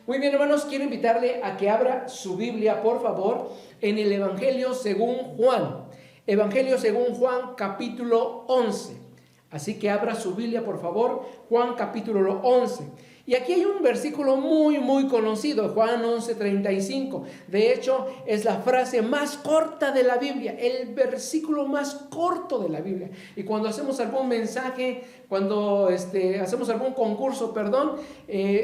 Muy bien, hermanos, quiero invitarle a que abra su Biblia, por favor, en el Evangelio según Juan. Evangelio según Juan, capítulo 11. Así que abra su Biblia, por favor, Juan capítulo 11. Y aquí hay un versículo muy conocido, Juan 11:35. De hecho, es la frase más corta de la Biblia, el versículo más corto de la Biblia. Y cuando hacemos algún mensaje, cuando hacemos algún concurso,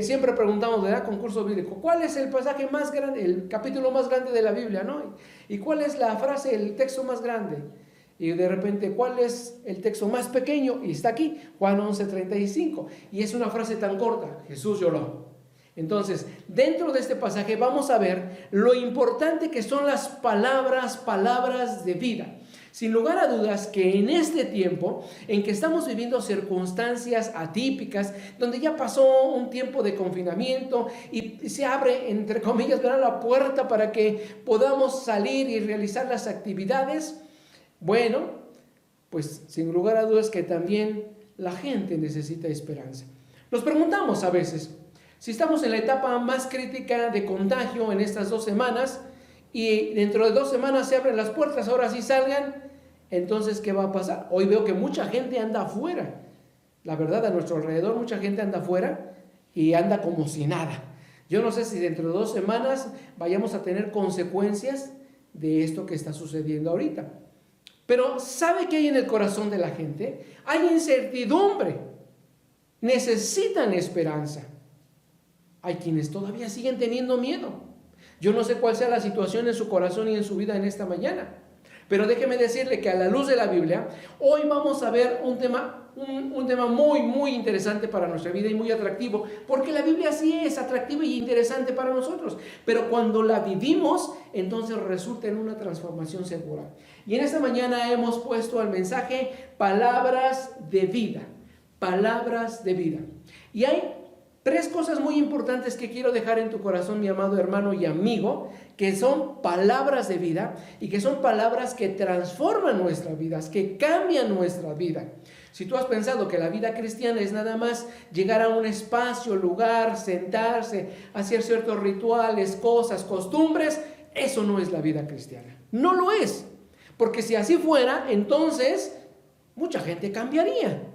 siempre preguntamos, ¿verdad? Concurso bíblico, ¿cuál es el pasaje más grande, el capítulo más grande de la Biblia, ¿no? ¿Y cuál es la frase, el texto más grande? Y de repente, ¿cuál es el texto más pequeño? Y está aquí, Juan 11:35. Y es una frase tan corta: Jesús lloró. Entonces, dentro de este pasaje vamos a ver lo importante que son las palabras de vida. Sin lugar a dudas que en este tiempo en que estamos viviendo circunstancias atípicas, donde ya pasó un tiempo de confinamiento y se abre, entre comillas, ¿verdad?, la puerta para que podamos salir y realizar las actividades. Bueno, pues sin lugar a dudas que también la gente necesita esperanza. Nos preguntamos a veces, si estamos en la etapa más crítica de contagio en estas 2 semanas y dentro de 2 semanas se abren las puertas, ahora sí salgan, entonces ¿qué va a pasar? Hoy veo que mucha gente anda afuera. La verdad, a nuestro alrededor mucha gente anda afuera y anda como si nada. Yo no sé si dentro de 2 semanas vayamos a tener consecuencias de esto que está sucediendo ahorita. Pero ¿sabe qué hay en el corazón de la gente? Hay incertidumbre. Necesitan esperanza. Hay quienes todavía siguen teniendo miedo. Yo no sé cuál sea la situación en su corazón y en su vida en esta mañana. Pero déjeme decirle que a la luz de la Biblia, hoy vamos a ver un tema muy interesante para nuestra vida y muy atractivo, porque la Biblia sí es atractiva y interesante para nosotros, pero cuando la vivimos, entonces resulta en una transformación segura. Y en esta mañana hemos puesto al mensaje palabras de vida, palabras de vida. Y hay 3 cosas muy importantes que quiero dejar en tu corazón, mi amado hermano y amigo, que son palabras de vida y que son palabras que transforman nuestras vidas, que cambian nuestra vida. Si tú has pensado que la vida cristiana es nada más llegar a un espacio, lugar, sentarse, hacer ciertos rituales, cosas, costumbres, eso no es la vida cristiana. No lo es. Porque si así fuera, entonces mucha gente cambiaría.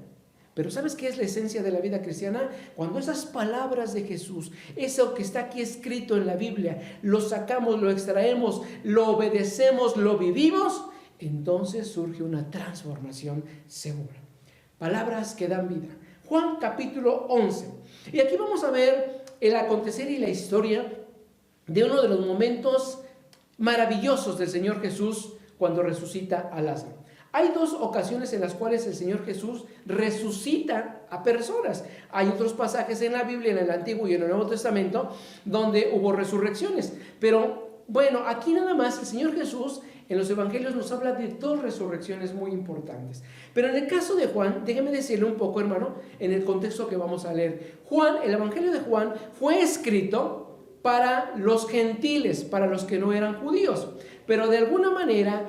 Pero ¿sabes qué es la esencia de la vida cristiana? Cuando esas palabras de Jesús, eso que está aquí escrito en la Biblia, lo sacamos, lo extraemos, lo obedecemos, lo vivimos, entonces surge una transformación segura. Palabras que dan vida. Juan capítulo 11. Y aquí vamos a ver el acontecer y la historia de uno de los momentos maravillosos del Señor Jesús cuando resucita a Lázaro. Hay 2 ocasiones en las cuales el Señor Jesús resucita a personas. Hay otros pasajes en la Biblia, en el Antiguo y en el Nuevo Testamento, donde hubo resurrecciones. Pero bueno, aquí nada más el Señor Jesús en los evangelios nos habla de 2 resurrecciones muy importantes. Pero en el caso de Juan, déjeme decirle un poco, hermano, en el contexto que vamos a leer. Juan, el evangelio de Juan fue escrito para los gentiles, para los que no eran judíos. Pero de alguna manera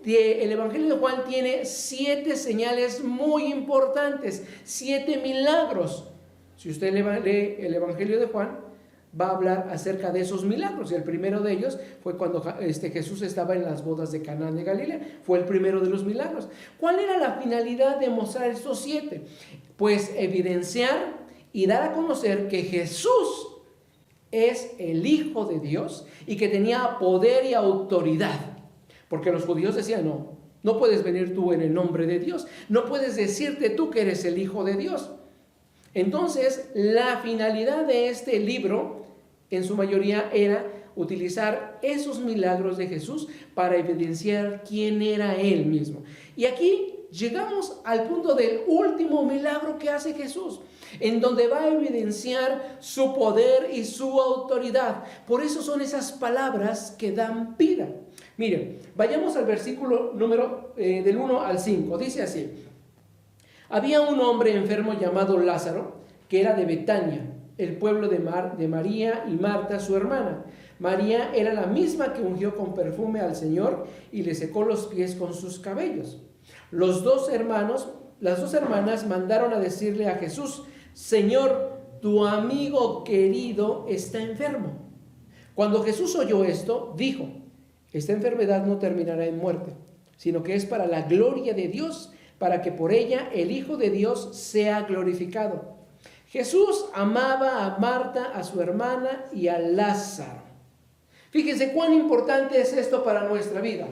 el evangelio de Juan tiene 7 señales muy importantes, 7 milagros. Si usted lee el evangelio de Juan, va a hablar acerca de esos milagros. Y el primero de ellos fue cuando Jesús estaba en las bodas de Caná de Galilea. Fue el primero de los milagros. ¿Cuál era la finalidad de mostrar estos 7? Pues evidenciar y dar a conocer que Jesús es el Hijo de Dios y que tenía poder y autoridad. Porque los judíos decían, no puedes venir tú en el nombre de Dios. No puedes decirte tú que eres el Hijo de Dios. Entonces, la finalidad de este libro, en su mayoría, era utilizar esos milagros de Jesús para evidenciar quién era Él mismo. Y aquí llegamos al punto del último milagro que hace Jesús, en donde va a evidenciar su poder y su autoridad. Por eso son esas palabras que dan vida. Miren, vayamos al versículo número del 1 al 5. Dice así: había un hombre enfermo llamado Lázaro, que era de Betania, el pueblo de María y Marta, su hermana. María era la misma que ungió con perfume al Señor y le secó los pies con sus cabellos. Las dos hermanas mandaron a decirle a Jesús: Señor, tu amigo querido está enfermo. Cuando Jesús oyó esto, dijo, esta enfermedad no terminará en muerte, sino que es para la gloria de Dios, para que por ella el Hijo de Dios sea glorificado. Jesús amaba a Marta, a su hermana y a Lázaro. Fíjense cuán importante es esto para nuestra vida.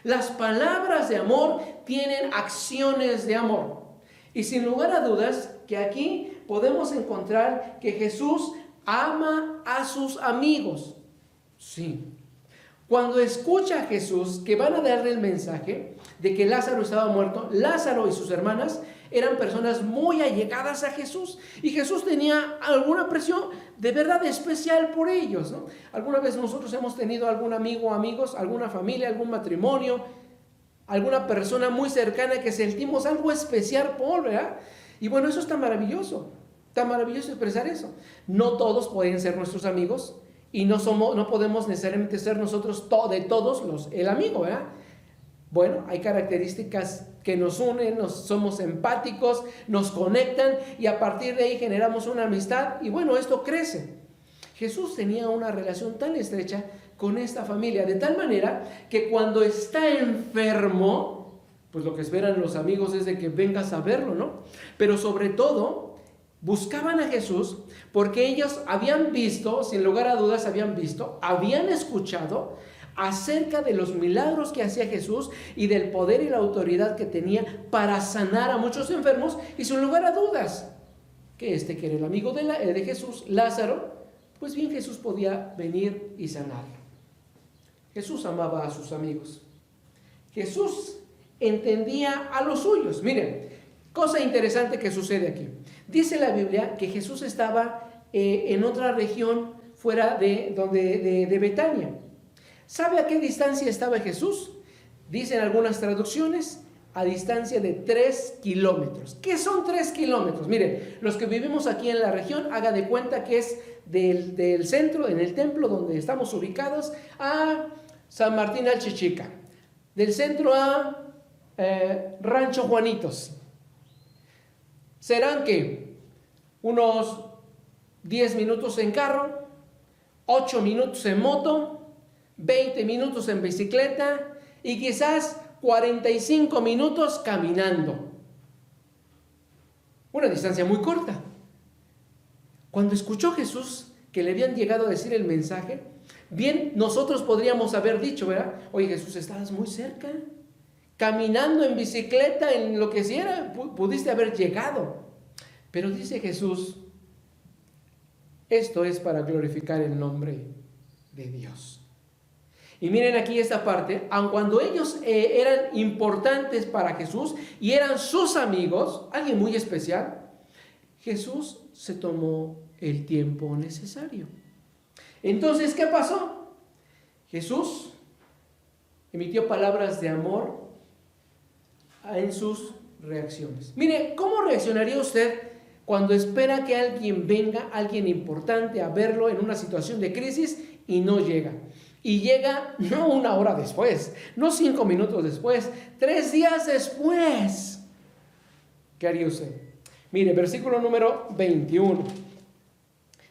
Las palabras de amor tienen acciones de amor. Y sin lugar a dudas que aquí podemos encontrar que Jesús ama a sus amigos. Sí. Cuando escucha a Jesús que van a darle el mensaje de que Lázaro estaba muerto, Lázaro y sus hermanas eran personas muy allegadas a Jesús, y Jesús tenía alguna presión de verdad especial por ellos, ¿no? Alguna vez nosotros hemos tenido algún amigo o amigos, alguna familia, algún matrimonio, alguna persona muy cercana que sentimos algo especial por, ¿verdad? Y bueno, eso está maravilloso expresar eso. No todos pueden ser nuestros amigos, y no podemos necesariamente ser nosotros de todos el amigo, ¿verdad? Bueno, hay características que nos unen, somos empáticos, nos conectan, y a partir de ahí generamos una amistad, y bueno, esto crece. Jesús tenía una relación tan estrecha con esta familia, de tal manera que cuando está enfermo, pues lo que esperan los amigos es de que vengas a verlo, ¿no? Pero sobre todo, buscaban a Jesús porque ellos habían visto, sin lugar a dudas habían escuchado acerca de los milagros que hacía Jesús y del poder y la autoridad que tenía para sanar a muchos enfermos, y sin lugar a dudas que que era el amigo de Jesús, Lázaro, pues bien Jesús podía venir y sanarlo. Jesús amaba a sus amigos. Jesús entendía a los suyos. Miren, cosa interesante que sucede aquí. Dice la Biblia que Jesús estaba en otra región fuera de Betania. ¿Sabe a qué distancia estaba Jesús? Dicen algunas traducciones, a distancia de 3 kilómetros. ¿Qué son 3 kilómetros? Miren, los que vivimos aquí en la región, haga de cuenta que es del centro, en el templo donde estamos ubicados, a San Martín Alchichica. Del centro a Rancho Juanitos. Serán que unos 10 minutos en carro, 8 minutos en moto, 20 minutos en bicicleta y quizás 45 minutos caminando. Una distancia muy corta. Cuando escuchó Jesús que le habían llegado a decir el mensaje, bien, nosotros podríamos haber dicho, ¿verdad? Oye, Jesús, estabas muy cerca. Caminando, en bicicleta, en lo que sea, pudiste haber llegado. Pero dice Jesús, esto es para glorificar el nombre de Dios. Y miren aquí esta parte, aun cuando ellos eran importantes para Jesús y eran sus amigos, alguien muy especial, Jesús se tomó el tiempo necesario. Entonces, ¿qué pasó? Jesús emitió palabras de amor en sus reacciones. Mire, ¿cómo reaccionaría usted cuando espera que alguien venga, alguien importante, a verlo en una situación de crisis y no llega? Y llega no 1 hora después, no 5 minutos después, 3 días después. ¿Qué haría usted? Mire, versículo número 21.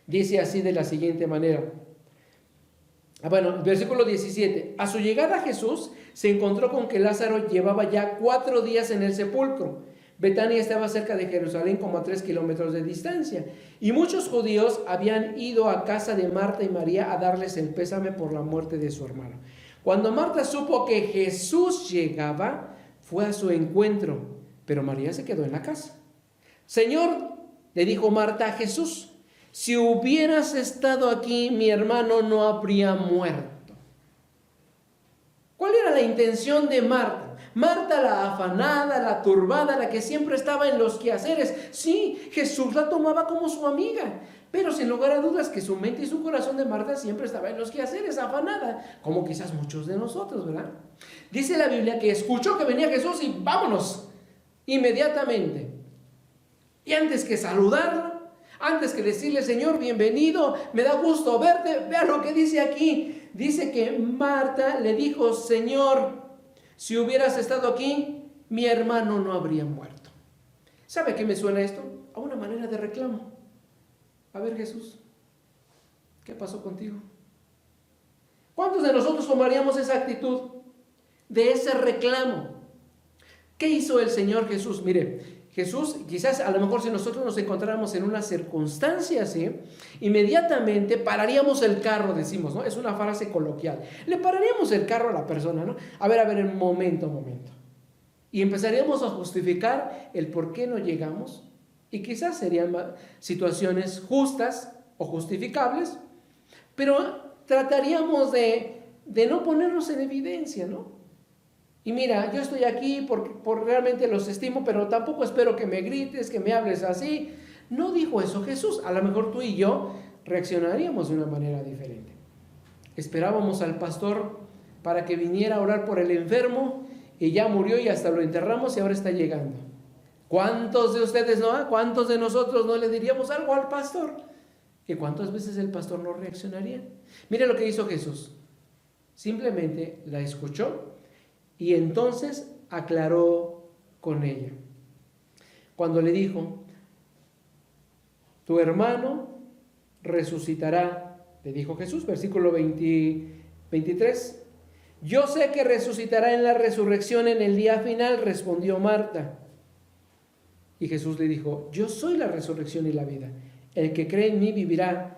Dice así de la siguiente manera. Versículo 17. A su llegada a Jesús se encontró con que Lázaro llevaba ya 4 días en el sepulcro. Betania estaba cerca de Jerusalén, como a 3 kilómetros de distancia, y muchos judíos habían ido a casa de Marta y María a darles el pésame por la muerte de su hermano. Cuando Marta supo que Jesús llegaba, fue a su encuentro, pero María se quedó en la casa. Señor, le dijo Marta a Jesús, si hubieras estado aquí, mi hermano no habría muerto. ¿Cuál era la intención de Marta? Marta, la afanada, la turbada, la que siempre estaba en los quehaceres. Sí, Jesús la tomaba como su amiga, pero sin lugar a dudas que su mente y su corazón de Marta siempre estaba en los quehaceres, afanada, como quizás muchos de nosotros, ¿verdad? Dice la Biblia que escuchó que venía Jesús y vámonos, inmediatamente. Y antes que saludarlo, antes que decirle, Señor, bienvenido, me da gusto verte, vea lo que dice aquí. Dice que Marta le dijo, Señor, si hubieras estado aquí, mi hermano no habría muerto. ¿Sabe a qué me suena esto? A una manera de reclamo. A ver, Jesús, ¿qué pasó contigo? ¿Cuántos de nosotros tomaríamos esa actitud de ese reclamo? ¿Qué hizo el Señor Jesús? Mire, Jesús, quizás a lo mejor si nosotros nos encontráramos en una circunstancia así, inmediatamente pararíamos el carro, decimos, ¿no? Es una frase coloquial. Le pararíamos el carro a la persona, ¿no? A ver, un momento. Y empezaríamos a justificar el por qué no llegamos. Y quizás serían situaciones justas o justificables, pero trataríamos de no ponernos en evidencia, ¿no? Y mira, yo estoy aquí por realmente los estimo, pero tampoco espero que me grites, que me hables así. No dijo eso Jesús. A lo mejor tú y yo reaccionaríamos de una manera diferente. Esperábamos al pastor para que viniera a orar por el enfermo y ya murió y hasta lo enterramos y ahora está llegando. ¿Cuántos de ustedes no? ¿Cuántos de nosotros no le diríamos algo al pastor? ¿Y cuántas veces el pastor no reaccionaría? Mire lo que hizo Jesús. Simplemente la escuchó y entonces aclaró con ella. Cuando le dijo, tu hermano resucitará, le dijo Jesús, versículo 23. Yo sé que resucitará en la resurrección en el día final, respondió Marta. Y Jesús le dijo, yo soy la resurrección y la vida. El que cree en mí vivirá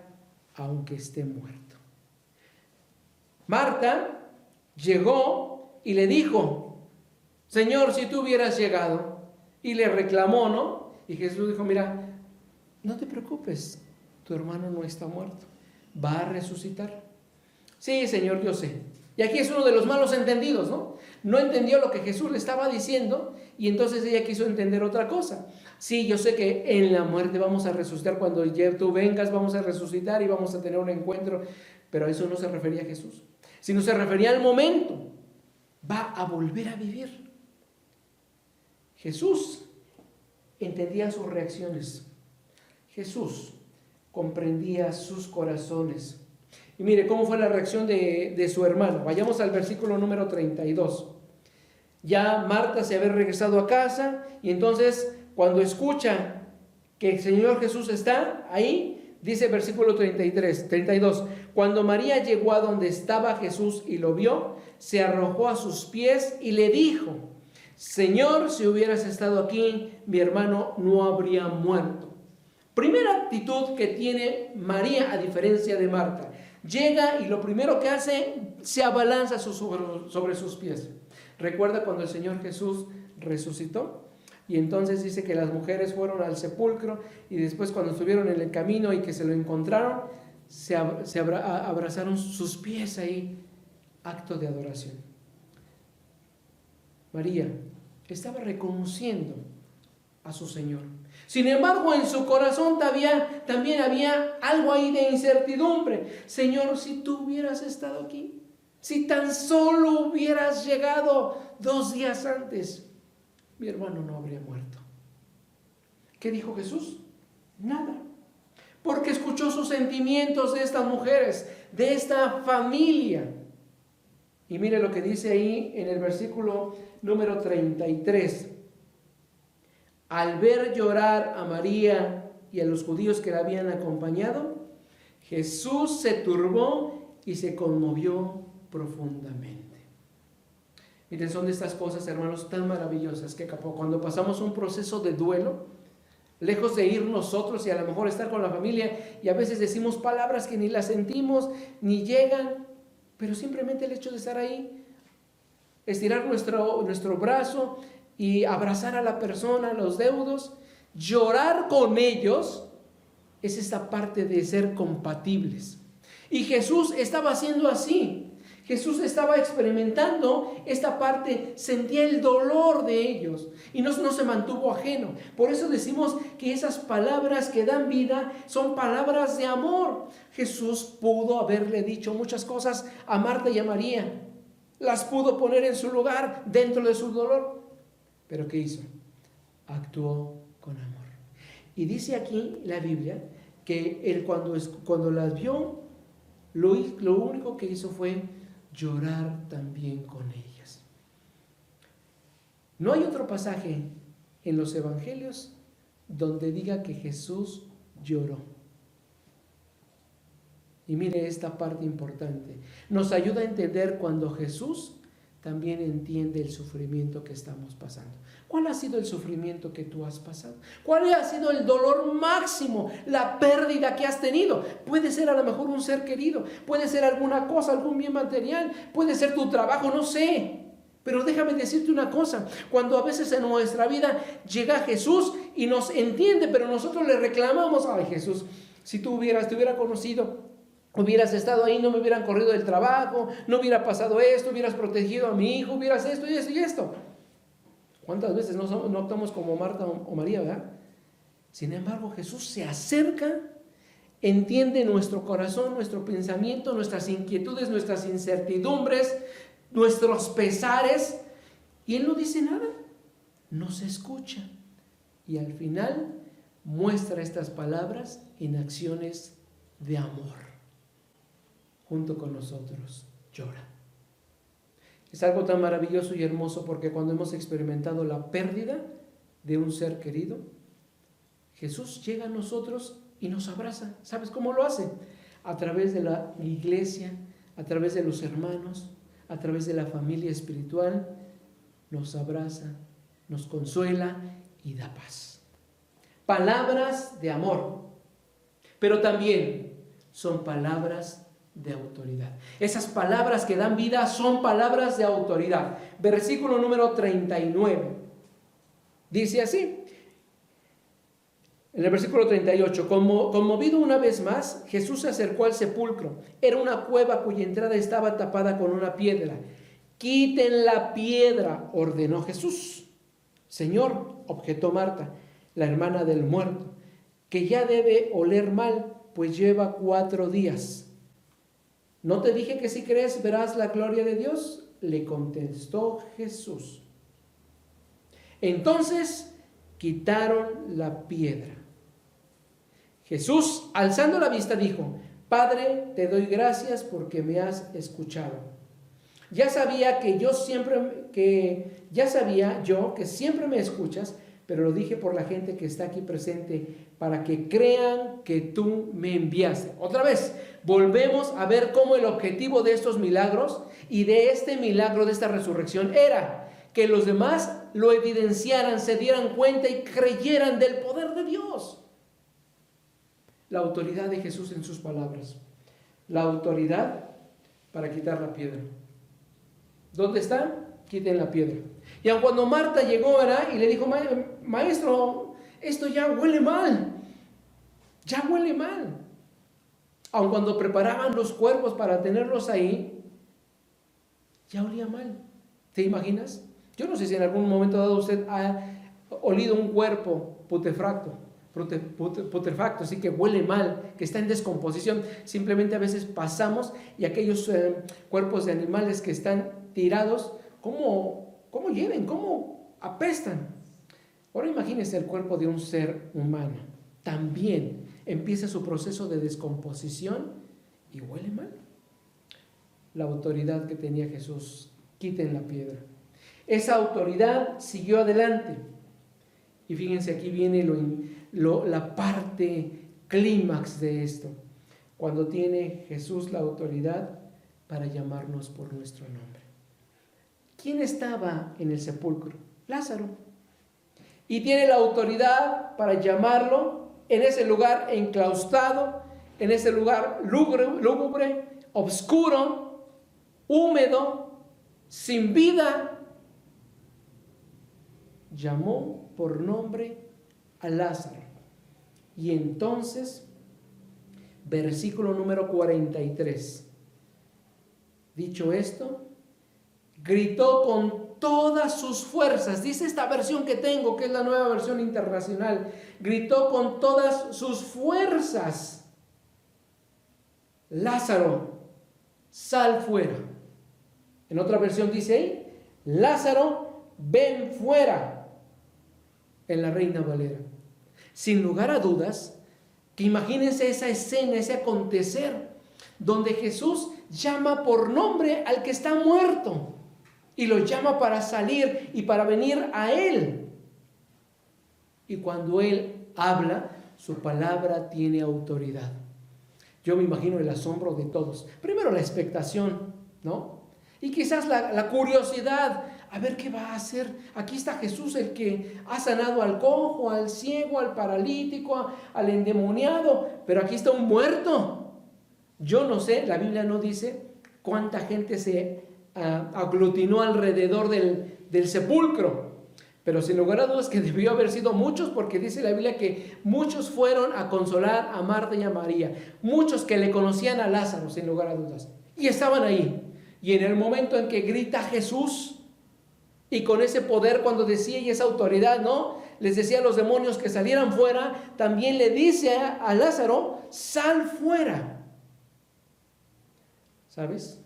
aunque esté muerto. Marta llegó y le dijo, Señor, si tú hubieras llegado, y le reclamó, ¿no? Y Jesús dijo, mira, no te preocupes, tu hermano no está muerto, va a resucitar. Sí, Señor, yo sé. Y aquí es uno de los malos entendidos, ¿no? No entendió lo que Jesús le estaba diciendo y entonces ella quiso entender otra cosa. Sí, yo sé que en la muerte vamos a resucitar, cuando tú vengas vamos a resucitar y vamos a tener un encuentro, pero a eso no se refería Jesús, sino se refería al momento. Va a volver a vivir. Jesús entendía sus reacciones. Jesús comprendía sus corazones. Y mire cómo fue la reacción de su hermano. Vayamos al versículo número 32. Ya Marta se había regresado a casa y entonces cuando escucha que el Señor Jesús está ahí, dice versículo 32. Cuando María llegó a donde estaba Jesús y lo vio, se arrojó a sus pies y le dijo, Señor, si hubieras estado aquí, mi hermano no habría muerto. Primera actitud que tiene María a diferencia de Marta. Llega y lo primero que hace, se abalanza sobre sus pies. ¿Recuerda cuando el Señor Jesús resucitó? Y entonces dice que las mujeres fueron al sepulcro y después cuando estuvieron en el camino y que se lo encontraron, se abrazaron sus pies ahí, acto de adoración. María estaba reconociendo a su Señor. Sin embargo, en su corazón también había algo ahí de incertidumbre. Señor, si tú hubieras estado aquí, si tan solo hubieras llegado 2 días antes, mi hermano no habría muerto. ¿Qué dijo Jesús? Nada. Porque escuchó sus sentimientos de estas mujeres, de esta familia. Y mire lo que dice ahí en el versículo número 33. Al ver llorar a María y a los judíos que la habían acompañado, Jesús se turbó y se conmovió profundamente. Miren, son de estas cosas, hermanos, tan maravillosas que cuando pasamos un proceso de duelo, lejos de ir nosotros y a lo mejor estar con la familia, y a veces decimos palabras que ni las sentimos, ni llegan, pero simplemente el hecho de estar ahí, estirar nuestro brazo y abrazar a la persona, a los deudos, llorar con ellos, es esta parte de ser compatibles. Y Jesús estaba haciendo así. Jesús estaba experimentando esta parte, sentía el dolor de ellos y no se mantuvo ajeno. Por eso decimos que esas palabras que dan vida son palabras de amor. Jesús pudo haberle dicho muchas cosas a Marta y a María. Las pudo poner en su lugar dentro de su dolor. ¿Pero qué hizo? Actuó con amor. Y dice aquí la Biblia que él cuando las vio, lo único que hizo fue llorar también con ellas. No hay otro pasaje en los evangelios donde diga que Jesús lloró. Y mire esta parte importante. Nos ayuda a entender cuando Jesús también entiende el sufrimiento que estamos pasando. ¿Cuál ha sido el sufrimiento que tú has pasado? ¿Cuál ha sido el dolor máximo, la pérdida que has tenido? Puede ser a lo mejor un ser querido, puede ser alguna cosa, algún bien material, puede ser tu trabajo, no sé. Pero déjame decirte una cosa, cuando a veces en nuestra vida llega Jesús y nos entiende, pero nosotros le reclamamos, ay Jesús, si te hubiera conocido, hubieras estado ahí, no me hubieran corrido del trabajo, no hubiera pasado esto, hubieras protegido a mi hijo, hubieras esto y esto y esto. ¿Cuántas veces no actuamos como Marta o María, verdad? Sin embargo, Jesús se acerca, entiende nuestro corazón, nuestro pensamiento, nuestras inquietudes, nuestras incertidumbres, nuestros pesares, y Él no dice nada, nos escucha. Y al final muestra estas palabras en acciones de amor. Junto con nosotros llora. Es algo tan maravilloso y hermoso porque cuando hemos experimentado la pérdida de un ser querido, Jesús llega a nosotros y nos abraza. ¿Sabes cómo lo hace? A través de la iglesia, a través de los hermanos, a través de la familia espiritual, nos abraza, nos consuela y da paz. Palabras de amor, pero también son palabras de autoridad. Esas palabras que dan vida son palabras de autoridad. Versículo número 39. Dice así, en el versículo 38, conmovido una vez más, Jesús se acercó al sepulcro. Era una cueva cuya entrada estaba tapada con una piedra. Quiten la piedra, ordenó Jesús. Señor, objetó Marta, la hermana del muerto, que ya debe oler mal, pues lleva 4 días. ¿No te dije que si crees verás la gloria de Dios? Le contestó Jesús. Entonces quitaron la piedra. Jesús, alzando la vista, dijo: Padre, te doy gracias porque me has escuchado. Ya sabía yo que siempre me escuchas, pero lo dije por la gente que está aquí presente, para que crean que tú me enviaste. Otra vez, volvemos a ver cómo el objetivo de estos milagros y de este milagro, de esta resurrección, era que los demás lo evidenciaran, se dieran cuenta y creyeran del poder de Dios. La autoridad de Jesús en sus palabras. La autoridad para quitar la piedra. ¿Dónde están? Quiten la piedra. Y aun cuando Marta llegó, ¿verdad?, y le dijo: Maestro, esto ya huele mal. Ya huele mal. Aun cuando preparaban los cuerpos para tenerlos ahí, ya olía mal. ¿Te imaginas? Yo no sé si en algún momento dado usted ha olido un cuerpo putrefacto, así que huele mal, que está en descomposición. Simplemente a veces pasamos y aquellos cuerpos de animales que están tirados, ¿cómo hieden? ¿Cómo apestan? Ahora imagínese el cuerpo de un ser humano. También empieza su proceso de descomposición y huele mal. La autoridad que tenía Jesús: quiten la piedra. Esa autoridad siguió adelante. Y fíjense, aquí viene la parte clímax de esto. Cuando tiene Jesús la autoridad para llamarnos por nuestro nombre. ¿Quién estaba en el sepulcro? Lázaro. Y tiene la autoridad para llamarlo en ese lugar enclaustrado, en ese lugar lúgubre, oscuro, húmedo, sin vida. Llamó por nombre a Lázaro. Y entonces, versículo número 43. Dicho esto, gritó con todas sus fuerzas. Dice esta versión que tengo, que es la Nueva Versión Internacional. Gritó con todas sus fuerzas: Lázaro, sal fuera. En otra versión dice ahí: Lázaro, ven fuera. En la Reina Valera. Sin lugar a dudas, que imagínense esa escena, ese acontecer, donde Jesús llama por nombre al que está muerto y lo llama para salir y para venir a Él. Y cuando Él habla, su palabra tiene autoridad. Yo me imagino el asombro de todos. Primero la expectación, ¿no? Y quizás la curiosidad, a ver qué va a hacer. Aquí está Jesús, el que ha sanado al cojo, al ciego, al paralítico, al endemoniado, pero aquí está un muerto. Yo no sé, la Biblia no dice cuánta gente se aglutinó alrededor del sepulcro, pero sin lugar a dudas que debió haber sido muchos, porque dice la Biblia que muchos fueron a consolar a Marta y a María, muchos que le conocían a Lázaro, sin lugar a dudas, y estaban ahí. Y en el momento en que grita Jesús, y con ese poder cuando decía, y esa autoridad, ¿no?, les decía a los demonios que salieran fuera, también le dice a Lázaro, sal fuera. ¿Sabes?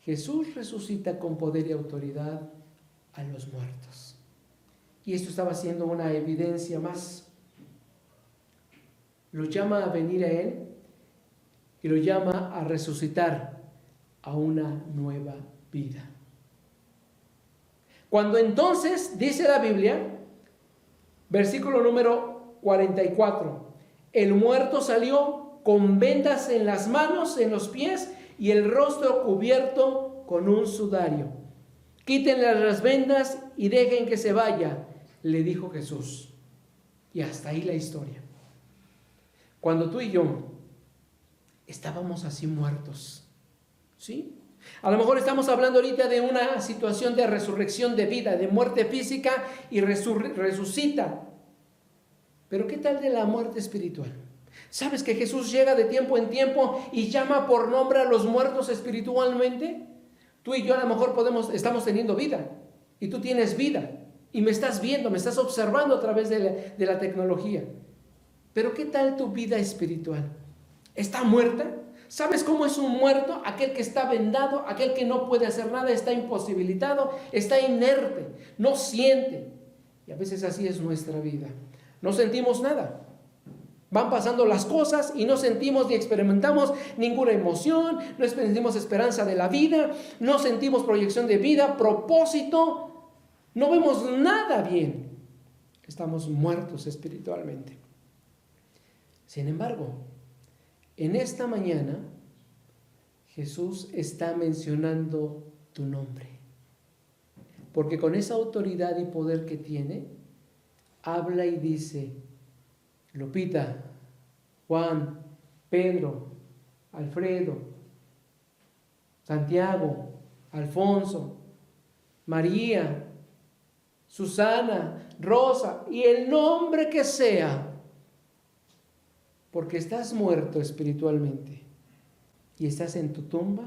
Jesús resucita con poder y autoridad a los muertos. Y esto estaba siendo una evidencia más. Lo llama a venir a Él y lo llama a resucitar a una nueva vida. Cuando entonces, dice la Biblia, versículo número 44, el muerto salió con vendas en las manos, en los pies y el rostro cubierto con un sudario. Quítenle las vendas y dejen que se vaya, le dijo Jesús. Y hasta ahí la historia. Cuando tú y yo estábamos así muertos, ¿sí? A lo mejor estamos hablando ahorita de una situación de resurrección de vida, de muerte física y resucita. Pero ¿qué tal de la muerte espiritual? ¿Sabes que Jesús llega de tiempo en tiempo y llama por nombre a los muertos espiritualmente? Tú y yo a lo mejor estamos teniendo vida y tú tienes vida y me estás viendo, me estás observando a través de la tecnología. Pero ¿qué tal tu vida espiritual? ¿Está muerta? ¿Sabes cómo es un muerto? Aquel que está vendado, aquel que no puede hacer nada, está imposibilitado, está inerte, no siente. Y a veces así es nuestra vida. No sentimos nada. Van pasando las cosas y no sentimos ni experimentamos ninguna emoción, no sentimos esperanza de la vida, no sentimos proyección de vida, propósito, no vemos nada bien. Estamos muertos espiritualmente. Sin embargo, en esta mañana Jesús está mencionando tu nombre, porque con esa autoridad y poder que tiene, habla y dice: Lupita, Juan, Pedro, Alfredo, Santiago, Alfonso, María, Susana, Rosa y el nombre que sea, porque estás muerto espiritualmente y estás en tu tumba,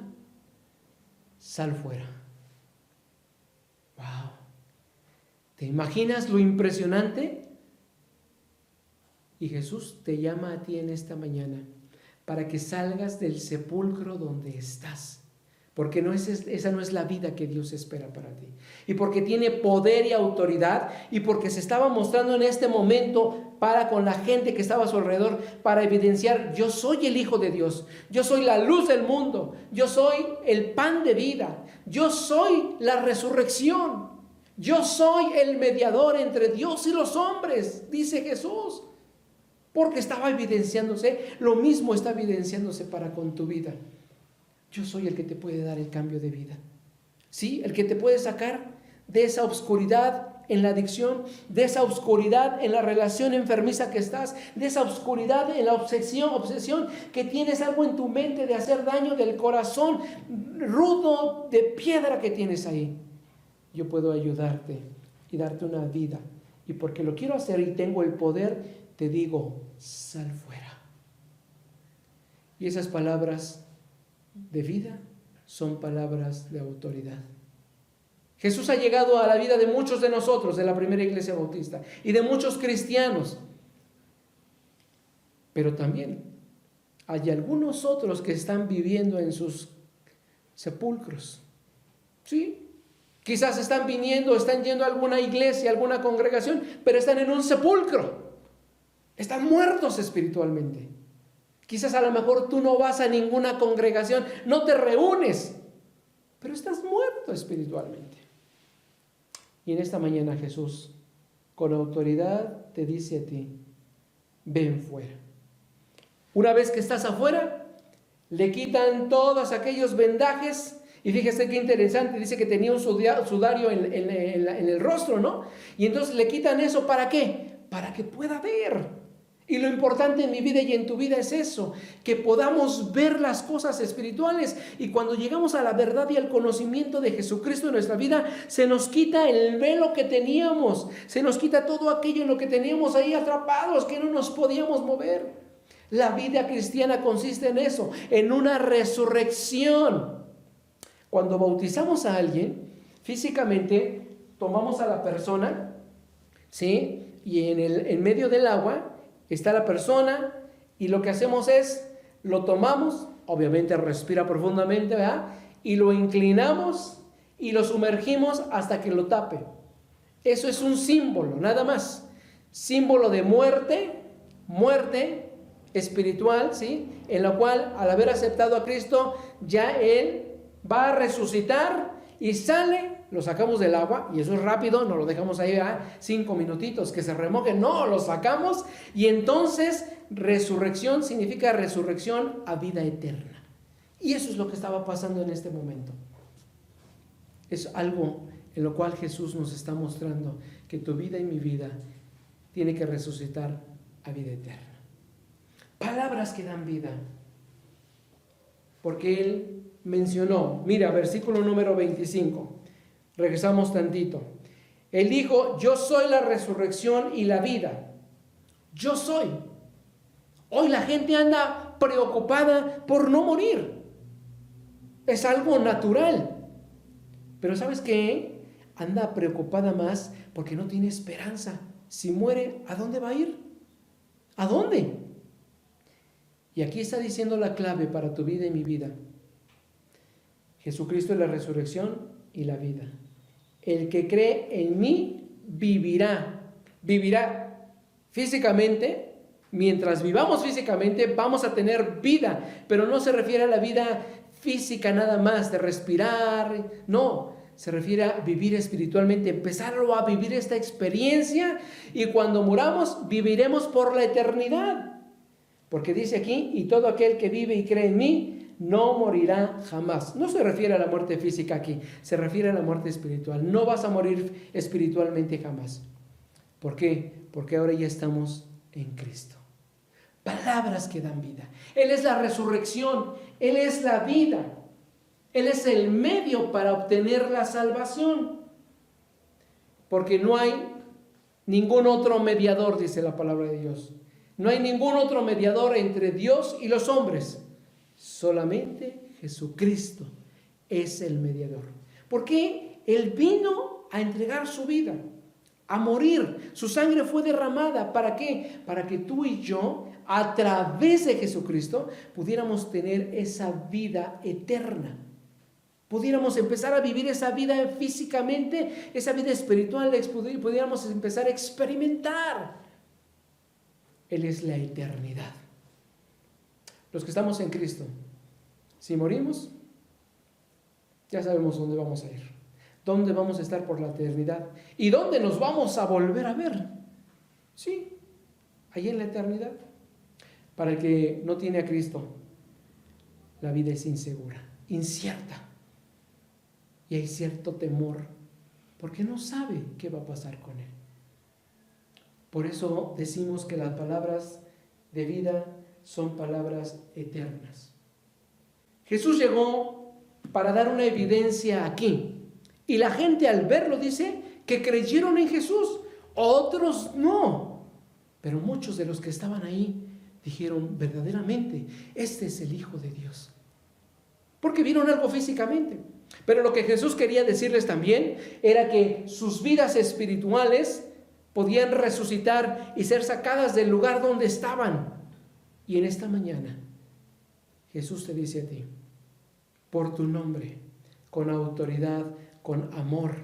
sal fuera. ¡Wow! ¿Te imaginas lo impresionante? Y Jesús te llama a ti en esta mañana para que salgas del sepulcro donde estás. Porque esa no es la vida que Dios espera para ti. Y porque tiene poder y autoridad. Y porque se estaba mostrando en este momento para con la gente que estaba a su alrededor. Para evidenciar: yo soy el Hijo de Dios. Yo soy la luz del mundo. Yo soy el pan de vida. Yo soy la resurrección. Yo soy el mediador entre Dios y los hombres, dice Jesús. Porque estaba evidenciándose, lo mismo está evidenciándose para con tu vida. Yo soy el que te puede dar el cambio de vida. ¿Sí? El que te puede sacar de esa oscuridad en la adicción, de esa oscuridad en la relación enfermiza que estás, de esa oscuridad en la obsesión que tienes algo en tu mente de hacer daño, del corazón rudo de piedra que tienes ahí. Yo puedo ayudarte y darte una vida. Y porque lo quiero hacer y tengo el poder, te digo: sal fuera. Y esas palabras de vida son palabras de autoridad. Jesús ha llegado a la vida de muchos de nosotros, de la primera iglesia bautista, y de muchos cristianos. Pero también hay algunos otros que están viviendo en sus sepulcros. ¿Sí? Quizás están viniendo, están yendo a alguna iglesia, a alguna congregación, pero están en un sepulcro. Están muertos espiritualmente. Quizás a lo mejor tú no vas a ninguna congregación, no te reúnes, pero estás muerto espiritualmente. Y en esta mañana Jesús, con autoridad, te dice a ti: ven fuera. Una vez que estás afuera, le quitan todos aquellos vendajes. Y fíjese qué interesante, dice que tenía un sudario en el rostro, ¿no? Y entonces le quitan eso, ¿para qué? Para que pueda ver. Y lo importante en mi vida y en tu vida es eso, que podamos ver las cosas espirituales. Y cuando llegamos a la verdad y al conocimiento de Jesucristo en nuestra vida, se nos quita el velo que teníamos, se nos quita todo aquello en lo que teníamos ahí atrapados, que no nos podíamos mover. La vida cristiana consiste en eso, en una resurrección. Cuando bautizamos a alguien, físicamente tomamos a la persona, ¿sí? Y en medio del agua está la persona, y lo que hacemos es, lo tomamos, obviamente respira profundamente, ¿verdad? Y lo inclinamos y lo sumergimos hasta que lo tape. Eso es un símbolo, nada más. Símbolo de muerte espiritual, ¿sí? En la cual, al haber aceptado a Cristo, ya Él va a resucitar y sale, lo sacamos del agua, y eso es rápido, no lo dejamos ahí a 5 minutitos que se remoje, no, lo sacamos, y entonces resurrección significa resurrección a vida eterna. Y eso es lo que estaba pasando en este momento. Es algo en lo cual Jesús nos está mostrando que tu vida y mi vida tiene que resucitar a vida eterna. Palabras que dan vida. Porque Él mencionó, mira, versículo número 25, regresamos tantito. Él dijo, yo soy la resurrección y la vida. Yo soy. Hoy la gente anda preocupada por no morir. Es algo natural. Pero ¿sabes qué? Anda preocupada más porque no tiene esperanza. Si muere, ¿a dónde va a ir? ¿A dónde? Y aquí está diciendo la clave para tu vida y mi vida. Jesucristo es la resurrección y la vida. El que cree en mí vivirá. Vivirá físicamente. Mientras vivamos físicamente vamos a tener vida. Pero no se refiere a la vida física nada más, de respirar. No, se refiere a vivir espiritualmente. Empezarlo a vivir esta experiencia. Y cuando muramos viviremos por la eternidad. Porque dice aquí, y todo aquel que vive y cree en mí, no morirá jamás. No se refiere a la muerte física aquí, se refiere a la muerte espiritual. No vas a morir espiritualmente jamás. ¿Por qué? Porque ahora ya estamos en Cristo. Palabras que dan vida. Él es la resurrección, Él es la vida. Él es el medio para obtener la salvación. Porque no hay ningún otro mediador, dice la palabra de Dios. No hay ningún otro mediador entre Dios y los hombres. Solamente Jesucristo es el mediador. Porque Él vino a entregar su vida, a morir. Su sangre fue derramada. ¿Para qué? Para que tú y yo, a través de Jesucristo, pudiéramos tener esa vida eterna. Pudiéramos empezar a vivir esa vida físicamente, esa vida espiritual, pudiéramos empezar a experimentar. Él es la eternidad. Los que estamos en Cristo, si morimos, ya sabemos dónde vamos a ir, dónde vamos a estar por la eternidad y dónde nos vamos a volver a ver. Sí, ahí en la eternidad. Para el que no tiene a Cristo, la vida es insegura, incierta. Y hay cierto temor, porque no sabe qué va a pasar con él. Por eso decimos que las palabras de vida son palabras eternas. Jesús llegó para dar una evidencia aquí. Y la gente al verlo dice que creyeron en Jesús. Otros no. Pero muchos de los que estaban ahí dijeron verdaderamente, este es el Hijo de Dios. Porque vieron algo físicamente. Pero lo que Jesús quería decirles también era que sus vidas espirituales podían resucitar y ser sacadas del lugar donde estaban. Y en esta mañana Jesús te dice a ti, por tu nombre, con autoridad, con amor,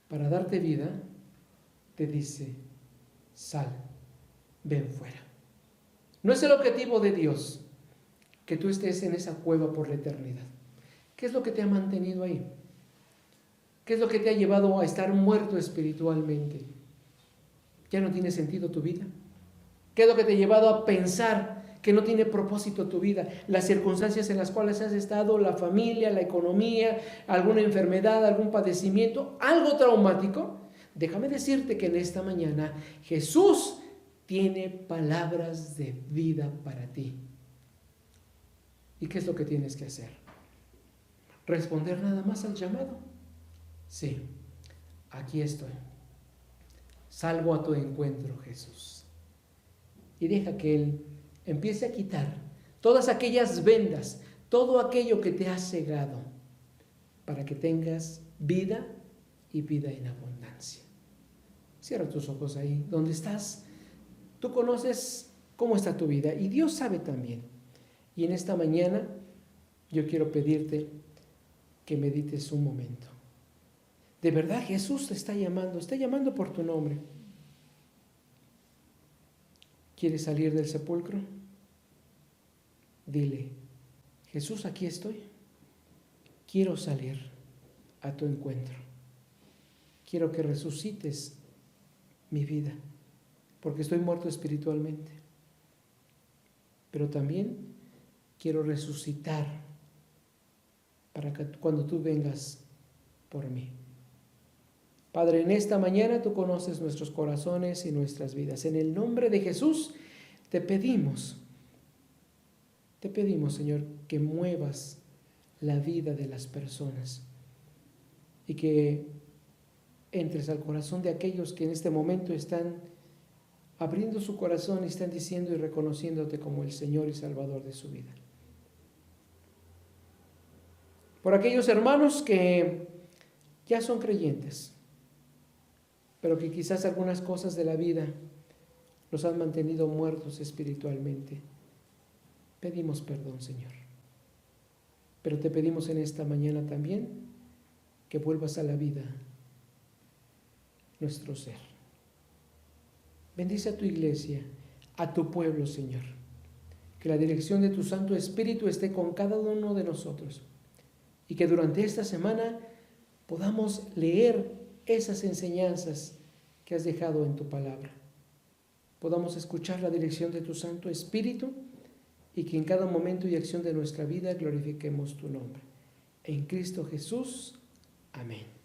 para darte vida, te dice, sal, ven fuera. No es el objetivo de Dios que tú estés en esa cueva por la eternidad. ¿Qué es lo que te ha mantenido ahí? ¿Qué es lo que te ha llevado a estar muerto espiritualmente? ¿Ya no tiene sentido tu vida? ¿Qué es lo que te ha llevado a pensar que no tiene propósito tu vida, las circunstancias en las cuales has estado, la familia, la economía, alguna enfermedad, algún padecimiento, algo traumático, déjame decirte que en esta mañana Jesús tiene palabras de vida para ti. ¿Y qué es lo que tienes que hacer? ¿Responder nada más al llamado? Sí, aquí estoy. Salgo a tu encuentro, Jesús. Y deja que Él empiece a quitar todas aquellas vendas, todo aquello que te ha cegado, para que tengas vida y vida en abundancia. Cierra tus ojos ahí, donde estás. Tú conoces cómo está tu vida y Dios sabe también. Y en esta mañana yo quiero pedirte que medites un momento. De verdad Jesús te está llamando por tu nombre. ¿Quieres salir del sepulcro? Dile, Jesús, aquí estoy. Quiero salir a tu encuentro. Quiero que resucites mi vida, porque estoy muerto espiritualmente. Pero también quiero resucitar para que cuando tú vengas por mí. Padre, en esta mañana tú conoces nuestros corazones y nuestras vidas. En el nombre de Jesús te pedimos, Señor, que muevas la vida de las personas y que entres al corazón de aquellos que en este momento están abriendo su corazón y están diciendo y reconociéndote como el Señor y Salvador de su vida. Por aquellos hermanos que ya son creyentes, pero que quizás algunas cosas de la vida los han mantenido muertos espiritualmente. Pedimos perdón, Señor. Pero te pedimos en esta mañana también que vuelvas a la vida nuestro ser. Bendice a tu iglesia, a tu pueblo, Señor. Que la dirección de tu Santo Espíritu esté con cada uno de nosotros y que durante esta semana podamos leer esas enseñanzas que has dejado en tu palabra. Podamos escuchar la dirección de tu Santo Espíritu y que en cada momento y acción de nuestra vida glorifiquemos tu nombre. En Cristo Jesús. Amén.